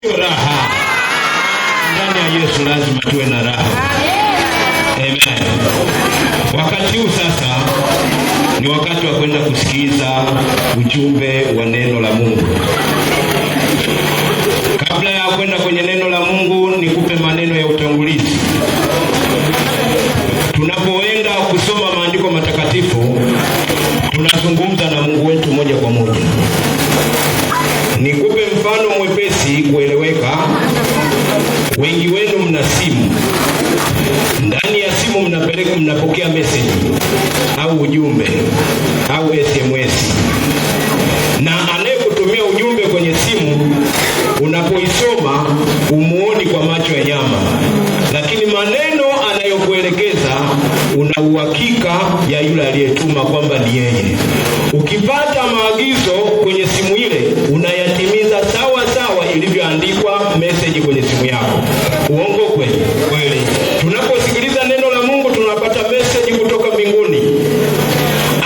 raha. Ndani ya Yesu lazima tuwe na raha. Amen. Wakati huu sasa ni wakati wa kwenda kusikiza ujumbe wa neno la Mungu. Kabla ya kwenda kwenye neno la Mungu, nikupe maneno ya utangulizi. Tunapoenda kusoma maandiko matakatifu, tunazungumza na Mungu wetu moja kwa moja. Nikupe mfano mwepesi kueleweka. Wengi wenu mna simu. Ndani ya simu mnapokea message au ujumbe au SMS. Na anayekutumia ujumbe kwenye simu, unapoisoma umuoni kwa macho ya nyama, lakini maneno anayokuelekeza una uhakika ya yule aliyetuma kwamba ni yeye. Ukipata maagizo kwenye simu ile, unayatimiza sawa sawa ilivyoandikwa message kwenye simu yako. Uongo kweli? Kweli. Tunaposikiliza neno la Mungu tunapata message kutoka mbinguni.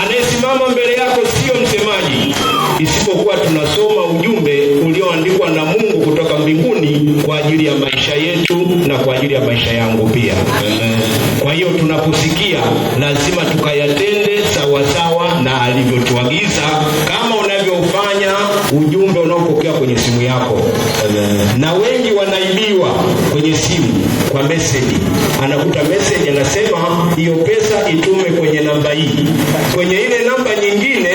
Anayesimama mbele yako sio msemaji, isipokuwa tunasoma ujumbe ulioandikwa na Mungu kutoka mbinguni kwa ajili ya maisha yetu na kwa ajili ya maisha yangu pia. Kwa hiyo tunaposikia lazima tukayatende sawa sawa na alivyotuagiza, kama unavyofanya ujumbe unaopokea kwenye simu yako. Na wengi wanaibiwa kwenye simu kwa message. Anakuta message anasema hiyo pesa itume kwenye namba hii. Kwenye ile namba nyingine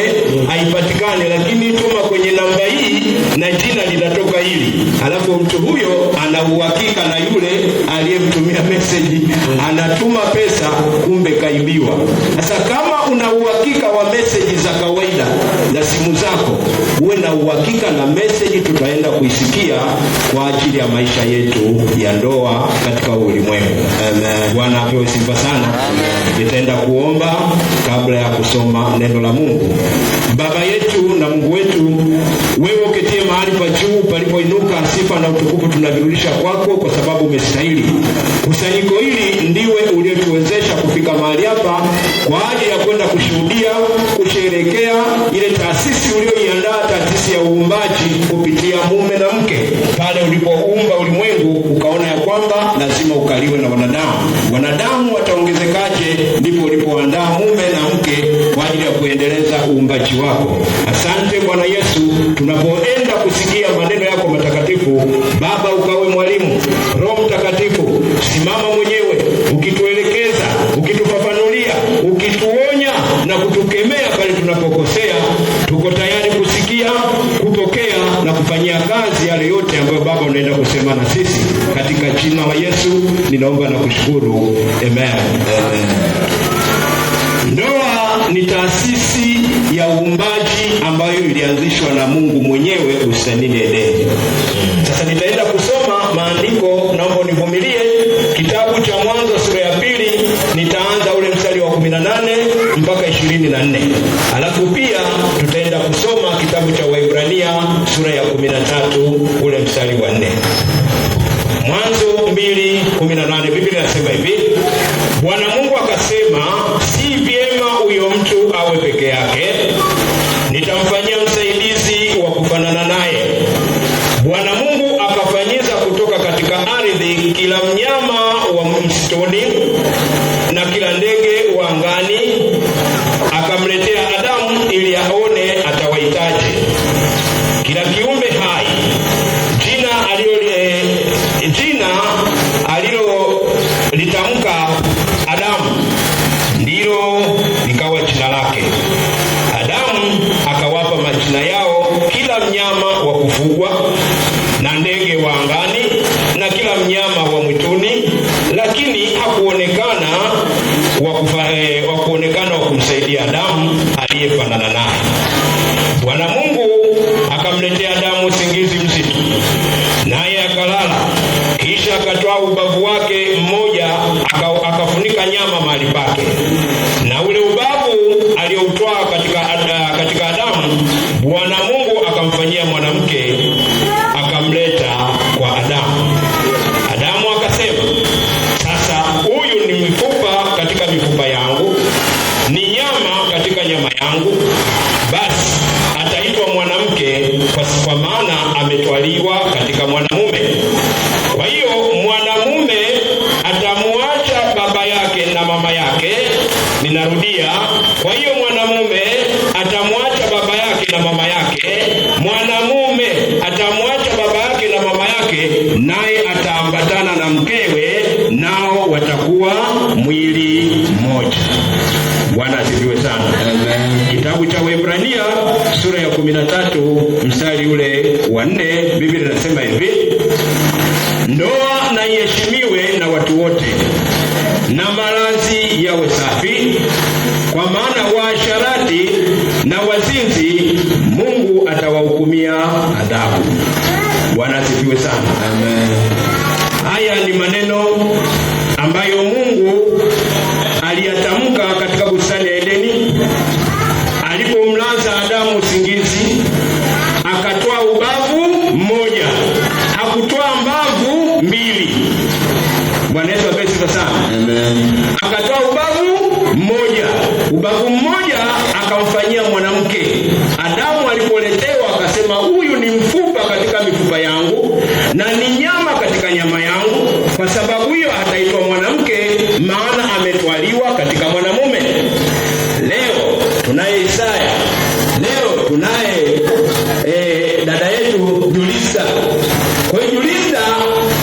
haipatikani, lakini tuma kwenye namba hii na jina linatoka hili. Alafu mtu huyo ana uhakika na yule aliyemtumia message anatuma pesa, kumbe kaibiwa. Sasa kama una uhakika wa message za kawaida za simu zako, uwe na uhakika na message tutaenda kuisikia kwa ajili ya maisha yetu ya ndoa katika ulimwengu. Amen. Bwana apewe sifa sana. Nitaenda kuomba kabla ya kusoma neno la Mungu. Baba yetu na Mungu wetu, wewe uketie mahali pa juu palipoinuka, sifa na utukufu tunavirudisha kwako kwa sababu umestahili. Kusanyiko hili ndiwe uliotuwezesha kufika mahali hapa kwa ajili ya kwenda kushuhudia, kusherehekea ile taasisi ulioiandaa, taasisi ya uumbaji kupitia mume na mke. Pale ulipoumba ulimwengu ukaona ya kwamba lazima ukaliwe na wanadamu. Wanadamu wataongezekaje? Ndipo ulipoandaa mume na mke kwa ajili ya kuendeleza uumbaji wako. Asante Bwana Yesu, tunapoenda kusikia maneno yako matakatifu, Baba ukawe mwalimu. Roho Mtakatifu simama mwenyewe ukituelekeza, ukitufafanulia, ukituonya na kutukemea pale tunapokosea. Tuko tayari kusikia, kupokea na kufanyia kazi yale yote ambayo Baba unaenda kusema na sisi. Katika jina la Yesu ninaomba na kushukuru. Amen. Ndoa ni taasisi ya uumbaji ambayo ilianzishwa na Mungu mwenyewe bustanini Edeni. Sasa nitaenda kusoma maandiko, naomba univumilie. Kitabu cha Mwanzo sura ya 2, nitaanza ule mstari wa 18 mpaka 24. Alafu pia tutaenda kusoma kitabu cha Waebrania sura ya 13 ule mstari wa 4. Mwanzo 2:18, Biblia inasema hivi: Bwana Mungu akasema, si vyema huyo mtu awe peke yake, nitamfanyia msaidizi wa kufanana naye. Bwana Mungu akafanyiza kutoka katika ardhi kila mnyama wa msituni na kila ndege wa angani, akamletea Adamu ili aone atawaitaje kila kiumbe hai. Jina alilolitamka Adamu ndilo likawa jina lake. Adamu akawapa majina yao kila mnyama wa kufugwa na ndege wa angani na kila mnyama wa mwituni, lakini hakuonekana wa kumsaidia Adamu aliyefanana naye. Bwana Mungu akamletea Adamu usingizi mzito, naye akalala. Kisha akatoa ubavu wake mmoja akafunika nyama mahali pake, na ule ubavu alioutwaa katika Adamu, Bwana Mungu akamfanyia mwanamke akamleta kwa Adamu. Adamu akasema, sasa huyu ni mifupa katika mifupa yangu, ni nyama katika nyama yangu, basi ataitwa mwanamke kwa maana ametwaliwa katika mwanamume. naye ataambatana na mkewe, nao watakuwa mwili mmoja. Bwana asifiwe sana. Amen. Kitabu cha Waebrania sura ya 13 mstari ule wa 4, Biblia inasema hivi: ndoa na iheshimiwe na watu wote, na malazi yawe safi, kwa maana waasherati na wazinzi Mungu atawahukumia adhabu. Bwana asifiwe sana. Amen. Haya ni maneno ambayo Mungu aliyatamka katika bustani ya Edeni alipomlaza Adamu usingizi. Akatoa ubavu mmoja, hakutoa mbavu mbili. Bwana Yesu asifiwe sana. Amen. Akatoa ubavu mmoja, ubavu mmoja akamfanyia mwanamke. Adamu alipoletewa akasema, huyu ni mfupa katika mifupa yangu na ni nyama katika nyama yangu, kwa sababu hiyo ataitwa mwanamke, maana ametwaliwa katika mwanamume. Leo tunaye Isaya, leo tunaye dada yetu Julista. Kwa hiyo Julista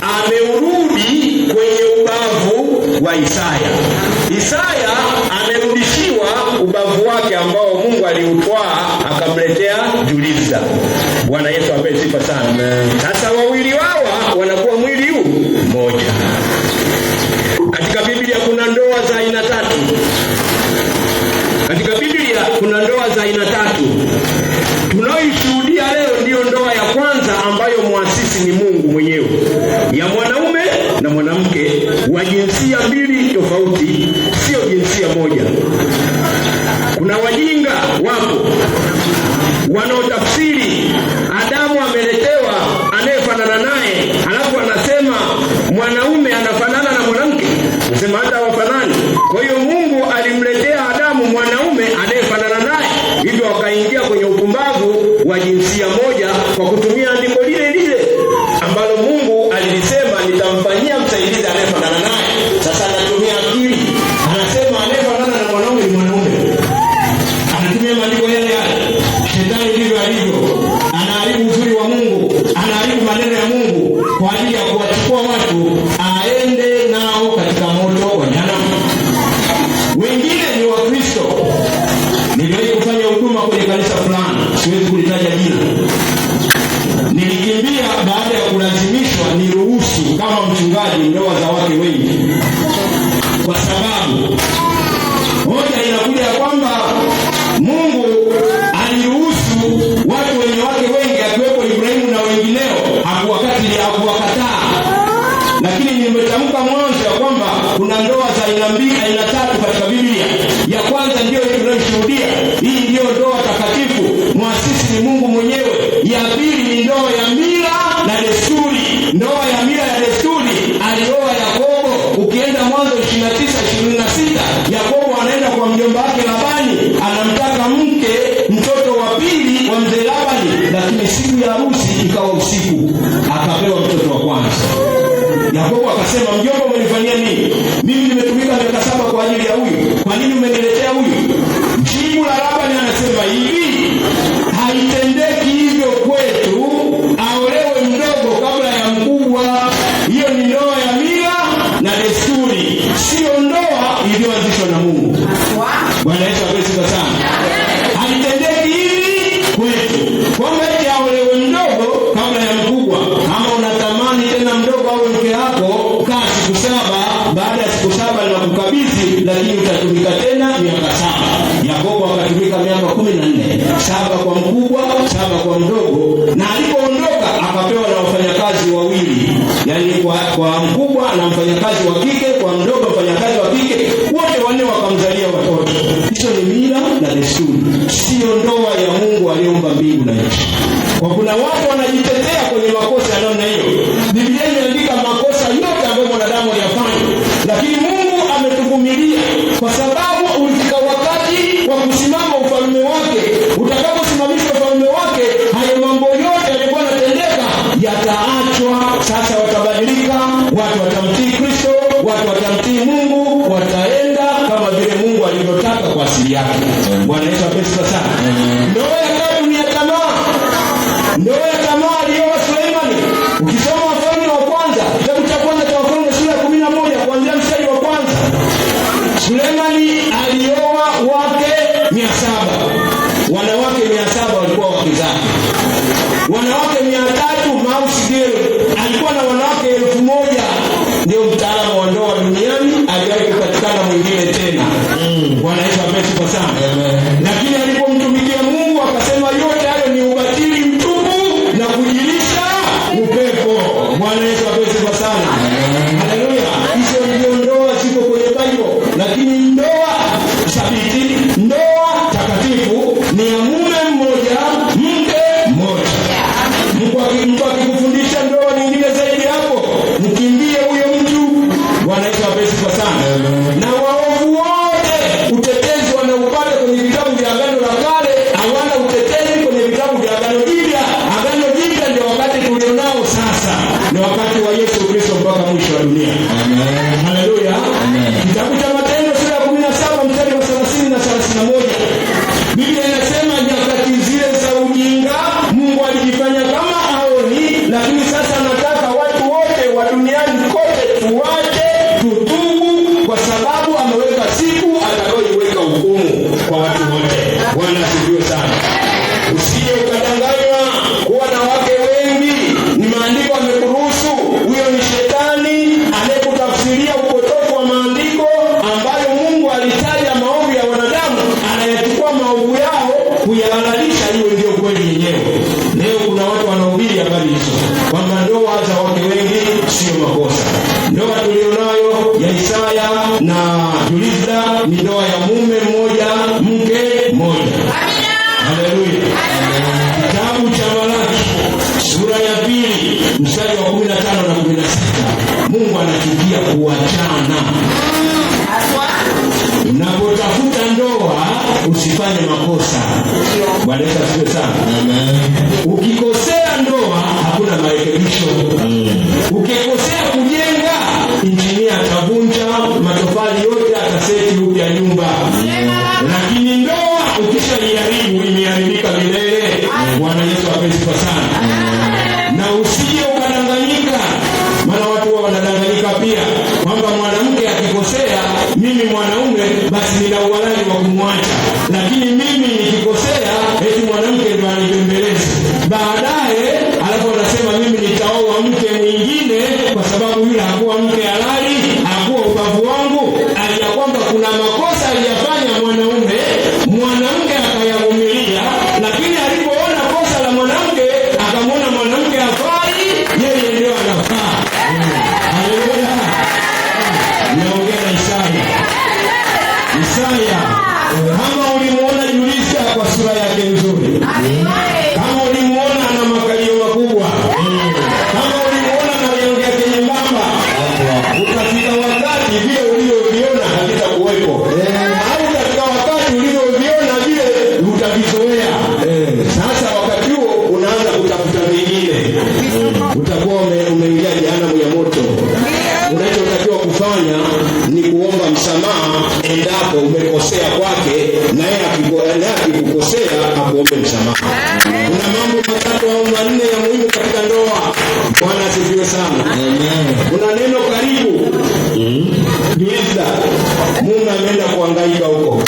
ameurudi kwenye ubavu wa Isaya. Isaya amerudishiwa ubavu wake ambao Mungu aliutwaa akamletea Julista. Bwana Yesu apewe sifa sana. Sasa wawili hawa wanakuwa mwili huu mmoja. Katika Biblia kuna ndoa za aina tatu. Katika Biblia kuna ndoa za aina tatu. Tunaoishuhudia leo ndiyo ndoa ya kwanza ambayo muasisi ni Mungu mwenyewe, ya mwanaume na mwanamke wa jinsia mbili tofauti, sio jinsia moja. Kuna wajinga wapo wanaotafsiri Adamu ameletewa anayefanana naye, alafu anasema mwanaume anafanana na mwanamke, anasema hata hawafanani. Kwa hiyo Mungu alimletea Adamu mwanaume anayefanana naye, hivyo wakaingia kwenye upumbavu wa jinsia moja kwa kutumia andiko lile lile ambalo Mungu alilisema nitamfanyia msaidizi anayefanana naye. Sasa anatumia akili, anasema anayefanana na mwanaume ni mwanaume, anatumia maandiko yale yale. Shetani ndivyo alivyo, anaharibu uzuri wa Mungu, anaharibu maneno ya Mungu kwa ajili ya kuwachukua watu aende nao katika moto wa jehanamu. Wengine ni Wakristo. Niliwahi kufanya huduma kwenye kanisa fulani, siwezi kulitaja jina. Nilikimbia baada ya kulazimishwa niruhusu kama mchungaji ndoa za wake wengi, kwa sababu hoja inakuja ya kwamba Mungu aliruhusu watu wenye wake wengi, akiwepo Ibrahimu na wengineo, hakuwakataa. Lakini nimetamka mwanzo ya kwamba kuna ndoa za aina mbili, aina tatu katika Biblia. Ya kwanza ndio tunayoshuhudia, hii ndio ndoa takatifu, muasisi ni Mungu mwenyewe. Ya pili ni ndoa ya mila na desturi. Ndoa ya mila ya desturi alioa Yakobo. Ukienda Mwanzo 29:26, Yakobo anaenda kwa mjomba wake Labani, anamtaka mke, mtoto wa pili wa mzee Labani, lakini siku ya harusi ikawa usiku, akapewa mtoto wa kwanza. Yakobo akasema, mjomba, umenifanyia nini? Mimi nimetumika miaka 7 kwa ajili ya huyu, kwa nini umeniletea huyu? Jibu la Labani anasema hivi, haitendeki hivyo kwetu, aolewe mdogo kabla ya mkubwa. Hiyo ni ndoa ya mila na desturi, sio ndoa iliyoanzishwa na Mungu. Bwana Yesu asifiwe sana. Haitendeki hivi kwetu, kwamba eti aolewe mdogo kabla ya mkubwa. Kama unatamani tena mdogo awe mke wako, kaa siku 7, baada ya siku 7 na kukabidhi, lakini utatumika tena miaka 7. Yakobo akatumika miaka 14, 7 kwa mkubwa, 7 kwa mdogo, na alipoondoka akapewa na wafanyakazi wawili, yani kwa mkubwa na mfanyakazi wa kike, kwa mdogo mfanyakazi wa kike, wote wanne wakamzalia watoto. Hizo ni mila na desturi, sio ndoa ya Mungu aliyeumba mbingu na nchi. Kwa kuna watu wanajitetea kwenye makosa ya namna hiyo. Biblia imeandika makosa yote ambayo mwanadamu aliyafanya, lakini Mungu ametuvumilia kwa sababu ulifika wakati wa kusimama ufalme wake. Utakaposimamishwa ufalme wake, hayo mambo yote yalikuwa yanatendeka yataachwa. Sasa watabadilika, watu watamtii Kristo, watu watamtii Mungu, wataenda kama vile Mungu alivyotaka kwa asili yake. Bwana Yesu asifiwe sana. Ndoa ya tatu ni ya tamaa. Ndoa ya tamaa aliyoa Suleimani. Ukisoma Wafalme wa sana. Lakini alipomtumikia Mungu akasema yote hayo ni ubatili mtupu na kujilisha upepo. Bwana Yesu asifiwe sana. Haleluya. Hizo ndio ndoa ziko kwenye Biblia. Lakini ndoa thabiti, ndoa takatifu ni ya mume mmoja, mke mmoja. Mungu akikufundisha ndoa nyingine zaidi hapo, mkimbie huyo mtu. Bwana Yesu asifiwe sana. Na waovu wote utetezi wanaupata kwenye vitabu vya Agano la Kale, hawana utetezi kwenye vitabu vya Agano Jipya. Agano Jipya ndio wakati tulionao sasa. Ni wakati wa Yesu Kristo mpaka mwisho wa dunia. Amen. Haleluya. Amen. Kitabu cha Matendo sura ya 17 mstari wa 30 na 31. Biblia inasema nyakati zile za ujinga Mungu alijifanya kama haoni, lakini sasa anataka watu wote wa duniani kote tuache, tutubu, kwa sababu ameweka siku atakayoiweka hukumu kwa watu wote. Bwana asifiwe sana. Usije ukadanganywa kuwa na wake wengi. Ni maandiko yamekuruhusu. Huyo ni shetani anayekutafsiria upotofu wa maandiko ambayo Mungu alitaja maovu ya wanadamu, anayachukua maovu yao kuyahalalisha iwe ndio kweli yenyewe. Leo kuna watu wanahubiri habari hizo kwamba ndoa za wake wengi sio makosa. Ndoa tulionayo ya Isaya na Julida ni ndoa ya mume mmoja, mke mmoja. Haleluya. Kitabu cha Malaki sura ya 2 mstari wa 15 na 16. Mungu anachukia kuachana. Unapotafuta ndoa usifanye makosa. Bwana Yesu asifiwe sana. Ukikosea ndoa hakuna marekebisho. Ukikosea kujenga, injinia atavunja matofali yote, ataseti upya nyumba. Lakini ndoa ukishaiharibu imeharibika milele. Bwana Yesu asifiwe sana. Na usije ukadanganyika, maana watu wanadanganyika pia kwamba mwanamke akikosea, mimi mwanaume basi nina uhalali wa kumwacha, lakini mimi nikikosea eti mwanamke ndio anibembeleze baadaye, alafu anasema mimi nitaoa mke mwingine kwa sababu yule hakuwa mke halali, hakuwa ubavu wangu. Alia kwamba kuna makosa aliyafanya mwanaume, mwanamke akayavumilia, lakini alipoona kosa la mwanamke akamwona mwanamke hafai, yeye ndio anafaa. Haleluya. Naongea na Isaya. Kama ulimuona Julisa kwa sura yake nzuri, kama ulimuona ana makalio makubwa, kama ulimuona na rangi yake nyembamba, ukafika wakati vile ulivyoviona havitakuwepo, au katika wakati ulivyoviona vile utavizoea. Sasa wakati huo unaanza kutafuta vingine, utakuwa umeingia jehanamu ya moto. Unachotakiwa kufanya ni kuomba msamaha endapo umekosea kwake, na yeye akikukosea akuombe msamaha. Kuna mambo matatu au manne ya muhimu katika ndoa. Bwana asifiwe sana. Kuna neno karibu. Julisa, mume ameenda kuhangaika huko,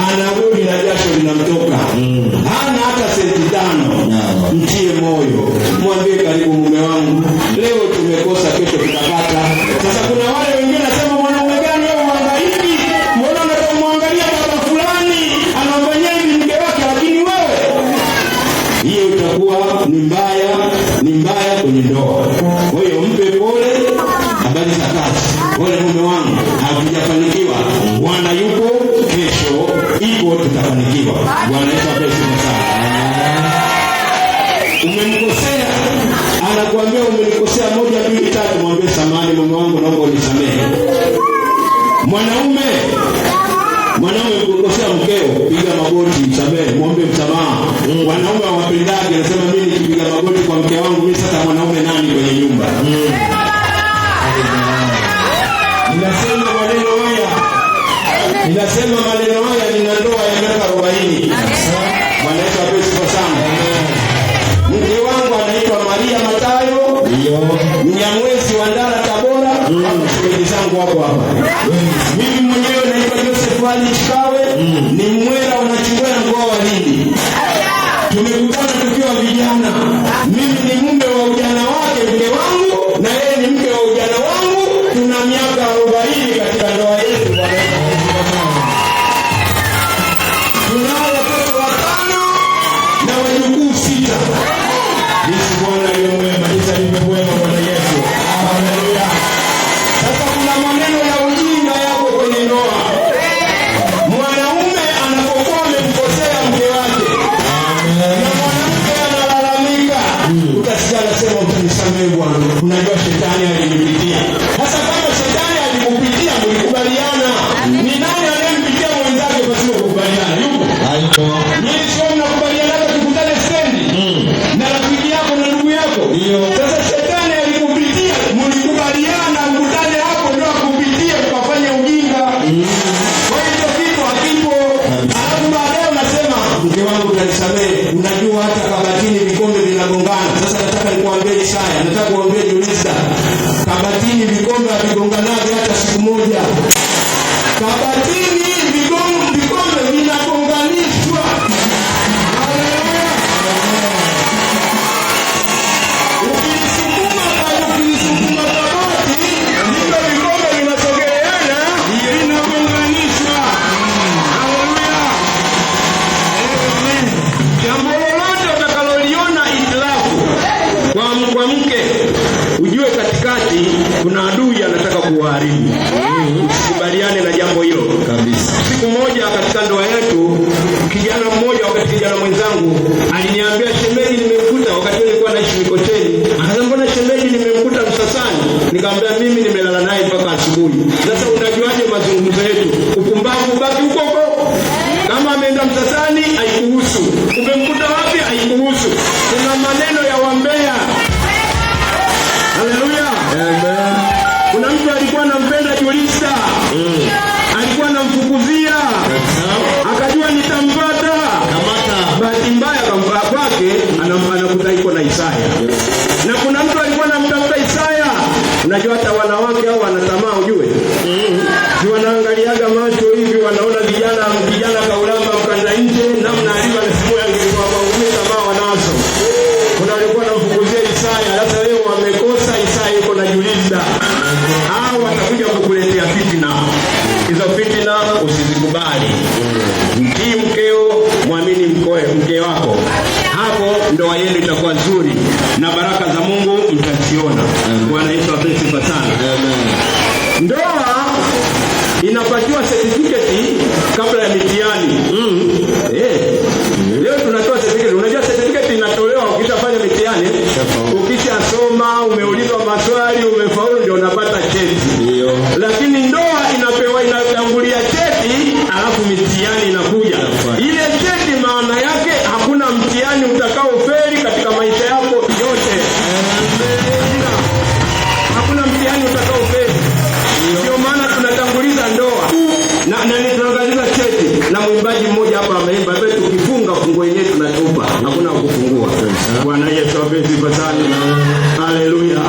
anarudi na jasho linamtoka, hana hata senti 5. Mtie moyo, mwambie karibu mume wangu, leo tumekosa, kesho tutapata. Sasa kuna wale wengine nasema, mwanaume gani wewe uhangaiki? Mbona unamwangalia baba fulani anamfanyia hivi mke wake, lakini wewe? Hiyo itakuwa ni mbaya kwenye ndoa. Kwa hiyo mpe pole, habari za kazi, pole mume wangu, hakujafanikiwa, Bwana yupo, kesho ipo, tutafanikiwa. Bwana Yesu asifiwe sana. Umemkosea, anakuambia umenikosea 1 2 3, mwambie samahani mume wangu, naomba unisamehe. Mwanaume ukikosea mkeo, piga magoti, msamehe, muombe msamaha. Wanaume hawapendagi, anasema mimi nikipiga magoti kwa mke wangu, mimi sasa mwanaume nani kwenye nyumba? Ninasema maneno haya nina ndoa ya miaka 40. Bwana Yesu asifiwe sana. Mke wangu anaitwa Maria Matayo, Mnyamwezi wa Ndara Tabora, shule zangu hapo hapa. Mimi mwenyewe naitwa Joseph Ali Chikawe, ni Mwera unachungwa mkoa wa Lindi. Tumekutana tukiwa vijana. Mimi ni mume wa ujana wake mke wangu, na yeye ni mke wa ujana wangu. Tuna miaka 40 katika ndoa yetu. Bwana Yesu asifiwe sana. unajua shetani alinipitia. Sasa kama shetani alikupitia, mlikubaliana. Ni nani anayempitia mwenzake pasipo kukubaliana? Yupo? Haiko. Nyinyi sio mnakubaliana tukutane stendi na rafiki yako na ndugu yako? Ndio. Sasa shetani alikupitia, mlikubaliana mkutane hapo ndio akupitie mkafanye ujinga. Kwa hiyo kitu hakipo. Alafu baadaye unasema mke wangu utanisamehe, unajua hata kabatini vikombe vinagongana. Sasa nataka nikuambie Isaya, nataka kuambia Julisa, kabatini vikombe havigonganagi hata siku moja. Kabatini vikombe vinagonganishwa. Ukilisukuma kabati, ndivyo vikombe vinasogeleana, vinagonganishwa. Haleluya. Jambo lolote utakaloliona itilafu kwa mke, ujue katikati kuna adui anataka kuharibu. Usikubaliane na jambo hilo kabisa. Siku moja katika ndoa yetu, kijana mmoja, wakati kijana mwenzangu aliniambia, shemeji nimemkuta, wakati nilikuwa naishi Mikocheni. Akasema mbona shemeji nimemkuta Msasani? Nikamwambia mimi nimelala naye mpaka asubuhi. Sasa unajuaje mazungumzo yetu? Upumbavu baki huko huko. Kama ameenda Msasani haikuhusu. Umemkuta wapi haikuhusu. Kuna maneno ya wambea. Haleluya. Amen. Kuna mtu alikuwa anampenda Julisa. Alikuwa anamfukuzia. Akajua nitampata. Bahati mbaya kampa kwake anakuta iko na Isaya. Na kuna mtu alikuwa anamtafuta Isaya. Unajua hata wanawake hao wanatamaa ujue. Ni wanaangaliaga macho hivi, wanaona vijana kaulamba mkanda nje, namna alivyo anasimu angekuwa maumia kama wanazo. Kuna walikuwa wanamfukuzia Isaya, hata leo wamekosa Isaya yuko na Julisa. Hao watakuja kukuletea fitina. Hizo fitina usizikubali. Mtii mkeo, muamini mke wako. Hapo ndoa yenu itakuwa nzuri na baraka za Mungu mtaziona. Bwana Yesu asifiwe sana. Amen. Ndoa inapatiwa certificate kabla ya mitihani. Leo tunatoa certificate. Unajua certificate inatolewa ukishafanya mitihani, ukishasoma, umeulizwa maswali, umefaulu ndio unapata cheti. Ndio. Lakini ndoa inatangulia cheti, alafu mitihani inakuja. Ile cheti maana yake hakuna mtihani utakaofeli katika maisha yako yote. Hakuna mtihani utakaofeli. Ndio maana tunatanguliza ndoa. Na tunatanguliza cheti. Na mwimbaji mmoja hapa ameimba, "Basi tukifunga fungo yenyewe tunatupa. Hakuna kufungua." Bwana Yesu asifiwe sana. Haleluya.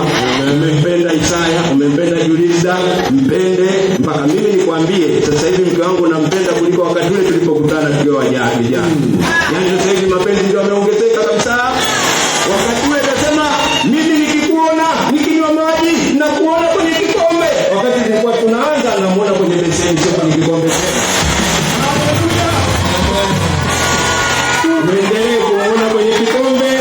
Umempenda Isaya, umempenda Julisa, mpende mpaka mimi nikwambie sasa hivi mke wangu nampenda kuliko wakati ule tulipokutana tukiwa vijana. Yaani sasa hivi mapenzi ndio yameongezeka kabisa. Wakati ule nasema mimi nikikuona nikinywa maji na kuona kwenye kikombe. Wakati tulikuwa tunaanza namuona kwenye beseni sio kwenye kikombe. Mwendelee kuona kwenye kikombe.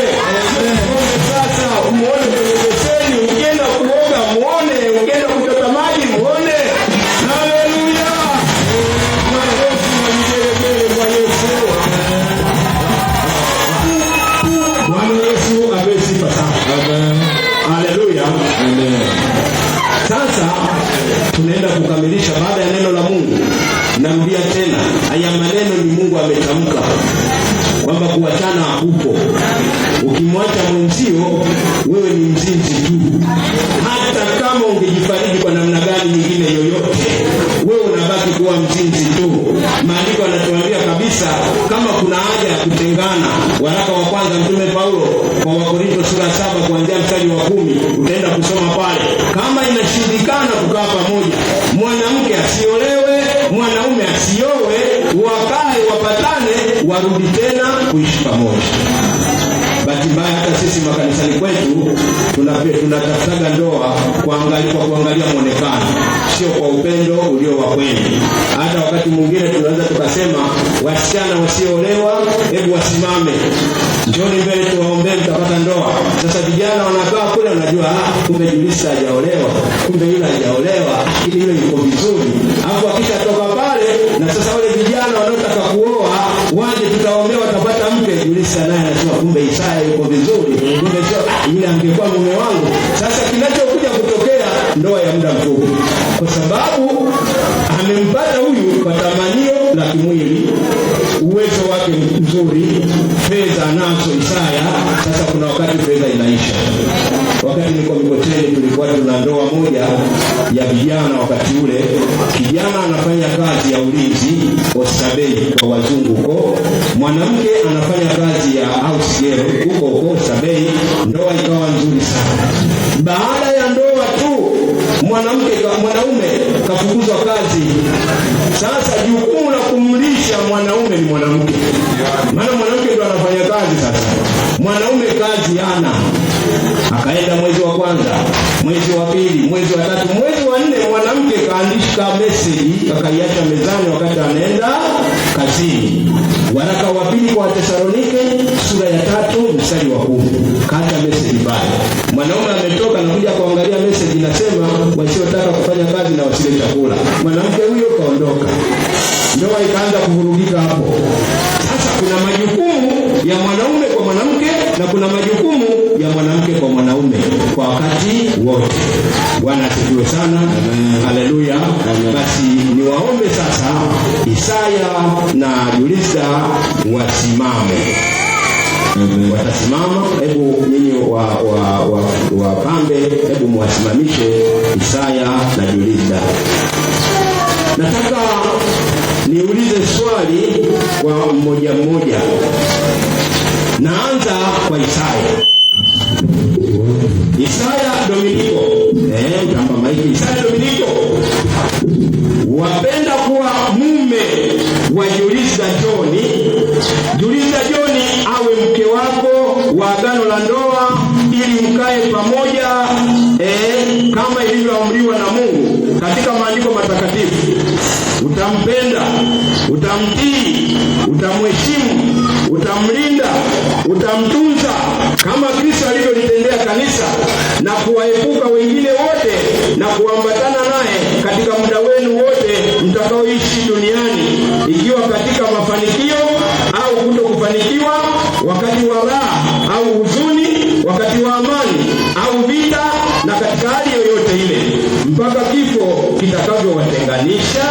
Sasa umuone kwenye beseni, ukienda kuoga muone, ukienda kuchota maji muone. Haleluya. Makofi na vigelegele kwa Yesu. Bwana Yesu apewe sifa sana. Amen. Haleluya. Amen. Sasa tunaenda kukamilisha baada ya neno la Mungu. Narudia tena, haya maneno ni Mungu ametamka kwamba kuachana hakupo. Ukimwacha mwenzio wewe ni mzinzi tu. Hata kama ungejifariji kwa namna gani nyingine yoyote, wewe unabaki kuwa mzinzi tu. Maandiko yanatuambia kabisa kama kuna haja ya kutengana. Waraka wa kwanza Mtume Paulo kwa Wakorintho sura 7 kuanzia mstari wa 10 utaenda kusoma pale. Kama inashindikana kukaa pamoja, mwanamke asiolewe, mwanaume asiowe, wakae wapatane, warudi tena kuishi pamoja. Bahati mbaya hata sisi makanisani kwetu tunatafutaga ndoa kwa kuangalia muonekano, sio kwa upendo ulio wa kweli. Hata wakati mwingine tunaweza tukasema wasichana wasioolewa hebu wasimame, njoni mbele tuwaombee mtapata ndoa. Sasa vijana wanakaa kule, unajua kumbe Julisa hajaolewa, kumbe yule hajaolewa, ili yule yuko vizuri. Hapo akishatoka pale na sasa wale vijana wanaotaka kuoa waje tutaombea watapata mke, Julisa naye anasema kumbe Isaya yuko vizuri, kumbe sio yule angekuwa mume wangu. Sasa kinachokuja ndoa ya muda mfupi, kwa sababu amempata huyu kwa tamanio la kimwili, uwezo wake mzuri, fedha nazo Isaya. Sasa kuna wakati fedha inaisha. Wakati niko Mikoteni tulikuwa tuna ndoa moja ya vijana. Wakati ule kijana anafanya kazi ya ulinzi Oysterbay kwa wazungu huko, mwanamke anafanya kazi ya house girl huko Oysterbay. Ndoa ikawa nzuri sana. Baada ya ndoa tu mwanaume kafukuzwa kazi. Sasa jukumu la kumlisha mwanaume ni mwanamke, maana mwanamke ndo anafanya kazi. Sasa mwanaume kazi hana. Akaenda mwezi wa kwanza, mwezi wa pili, mwezi wa tatu, mwezi wa nne mwanamke kaandika message akaiacha mezani wakati anaenda kazini. Waraka wa pili kwa Wathesalonike sura ya 3 mstari wa 10. Kaacha message pale. Mwanaume ametoka na kuja kuangalia message inasema wasiotaka kufanya kazi na wasile chakula. Mwanamke huyo kaondoka. Ndoa ikaanza kuvurugika hapo. Sasa kuna majukumu ya mwanaume kwa mwanamke na kuna majukumu ya mwanamke kwa mwanaume kwa wakati wote. Bwana asifiwe sana. Haleluya. Basi niwaombe sasa Isaya na Yulisa wasimame. Watasimama. Hebu nyinyi wapambe, hebu muwasimamishe Isaya na Yulisa. Nataka niulize swali kwa mmoja mmoja. Naanza kwa Isaya. Isaya Dominiko. Mtamba maiki. Isaya Dominiko. Wapenda kuwa mume wa Yulisa John. Yulisa John awe mke wako wa agano la ndoa ili mkae pamoja kama ilivyoamriwa na Mungu katika maandiko matakatifu. Utampenda, utamtii, utamheshimu, utamlinda, utamtunza kama Kristo alivyolitendea kanisa, na kuwaepuka wengine wote na kuambatana naye katika muda wenu wote mtakaoishi duniani, ikiwa katika mafanikio au kutokufanikiwa, wakati wa raha au huzuni, wakati wa amani au vita, na katika hali yoyote ile mpaka kifo kitakavyowatenganisha.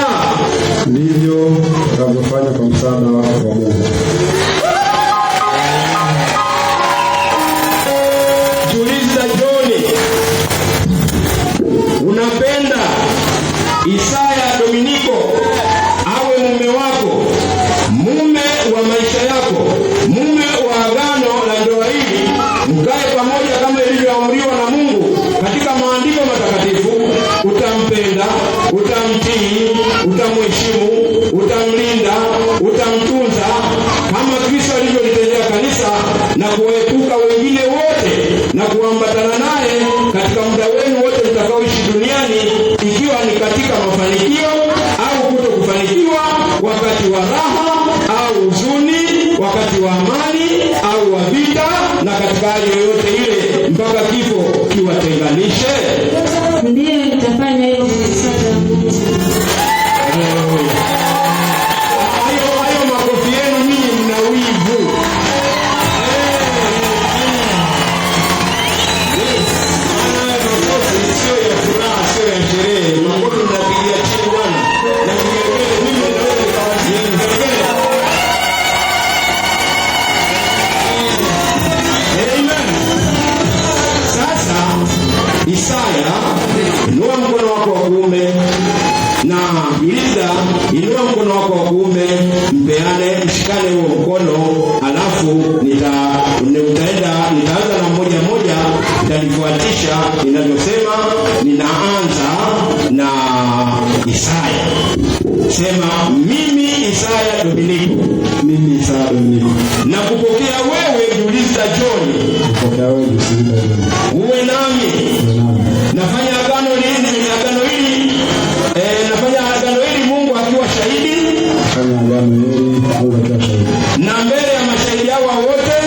Ndivyo tutakavyofanya kwa msaada wa Mungu. Yulisa John, unapenda Isaya Dominiko awe mume wako, mume wa maisha yako, mume wa agano la ndoa hili, mkae pamoja kama ilivyoamriwa na Mungu katika maandiko matakatifu. Utampenda, utamtii, utamheshimu, utamlinda, utamtunza kama Kristo alivyolitendea kanisa, na kuepuka wengine wote na kuambatana naye katika muda wenu wote mtakaoishi duniani, ikiwa ni katika mafanikio au kutokufanikiwa, wakati wa raha au huzuni, wakati wa amani au wa vita, na katika hali yoyote ile mpaka kifo kiwatenganishe. Ndiyo, nitafanya hivyo kwa msaada wa Mungu. Hayo makofi yenu nyinyi mna wivu. Sio ya furaha, sio ya sherehe. Makofi mnapigia chini bwana. Na mngekele mimi naweza nikawazieni ngekele. Amen. Sasa Isaya, inua mkono wako wa kuume, na Yulisa, inua mkono wako wa kuume, mpeane, mshikane huo mkono, alafu nitaanza na mmoja mmoja, nitalifuatisha inavyosema. Ninaanza na Isaya. Sema, mimi Isaya Dominiko. Mimi Isaya Dominiko. Na kupokea wewe Yulisa John. Kupokea wewe Yulisa John. Uwe nami. Nafanya agano hili Mungu akiwa shahidi. Fanya agano hili Mungu akiwa shahidi. Na mbele ya mashahidi hao wote.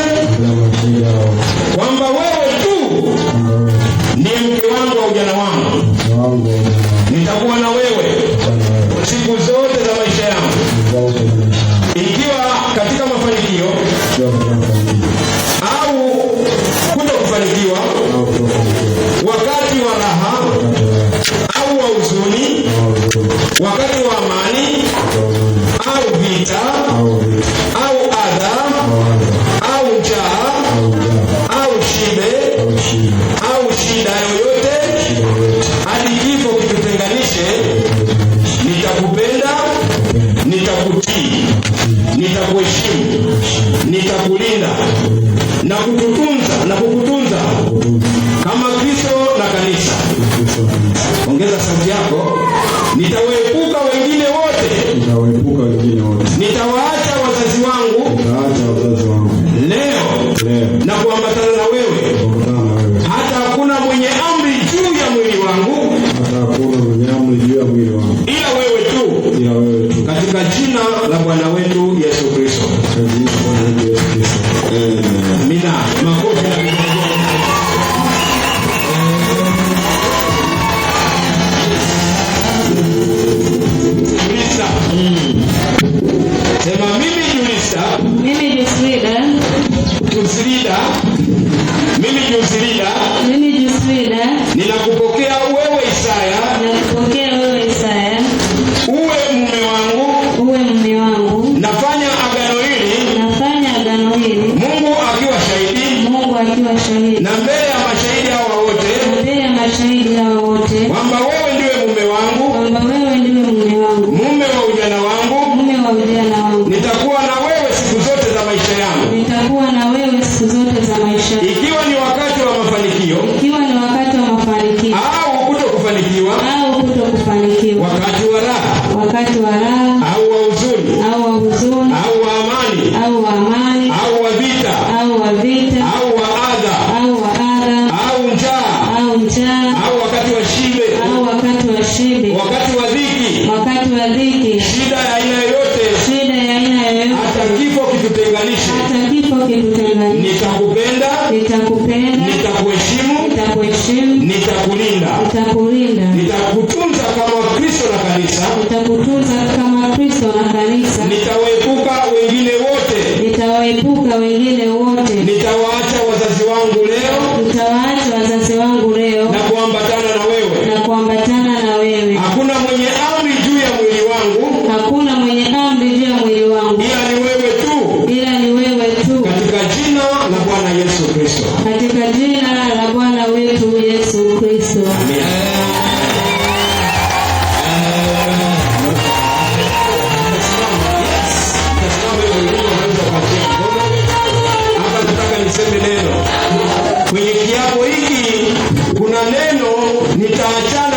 Kwamba wewe tu ni mke wangu wa ujana wangu. Nitakuwa na wewe siku zote za maisha yangu. Ikiwa katika mafanikio au kutokufanikiwa, wakati wa raha wakati wa amani au vita au adha au njaa au shibe au shida yoyote, hadi kifo kitutenganishe, nitakupenda, nitakutii, nitakuheshimu, nitakulinda na kukutunza kama Kristo na kanisa. Ongeza sauti yako. Nitawaepuka wengine wote. Nitawaacha wazazi wangu. Leo na kuambatana na wewe. Hata hakuna mwenye amri juu ya mwili wangu. Ila wewe tu. Katika jina la Bwana wetu Yesu Kristo. Amina. Makofi na vigelegele. Sema mimi Jusrida, ninakupokea wewe Isaya, uwe mume wangu, nafanya agano hili, Mungu akiwa shahidi, na mbele ya mashahidi hawa wote, kwamba wewe ndiwe mume wangu, mume wa ujana wangu, nitakuwa na wewe siku zote za maisha yangu, ikiwa ni wakati wa mafanikio au kutokufanikiwa, wakati wa raha au wa huzuni, au wa amani au wa vita, au wa adha au njaa, au wakati wa shibe, wakati wa dhiki, shida ya aina yoyote, hata kifo kitutenganishe, nitakupenda, nitakuheshimu, nitakulinda, nitakutunza kama Kristo na kanisa, nitawaepuka wengine wote, nitawaacha wazazi wangu leo, na kuambatana na wewe. Hakuna mwenye amri juu ya mwili wangu, ila ni wewe tu, katika jina la Bwana Yesu Kristo. Amen. Hapa nataka niseme neno. Kwenye kiapo hiki kuna neno, nitaachana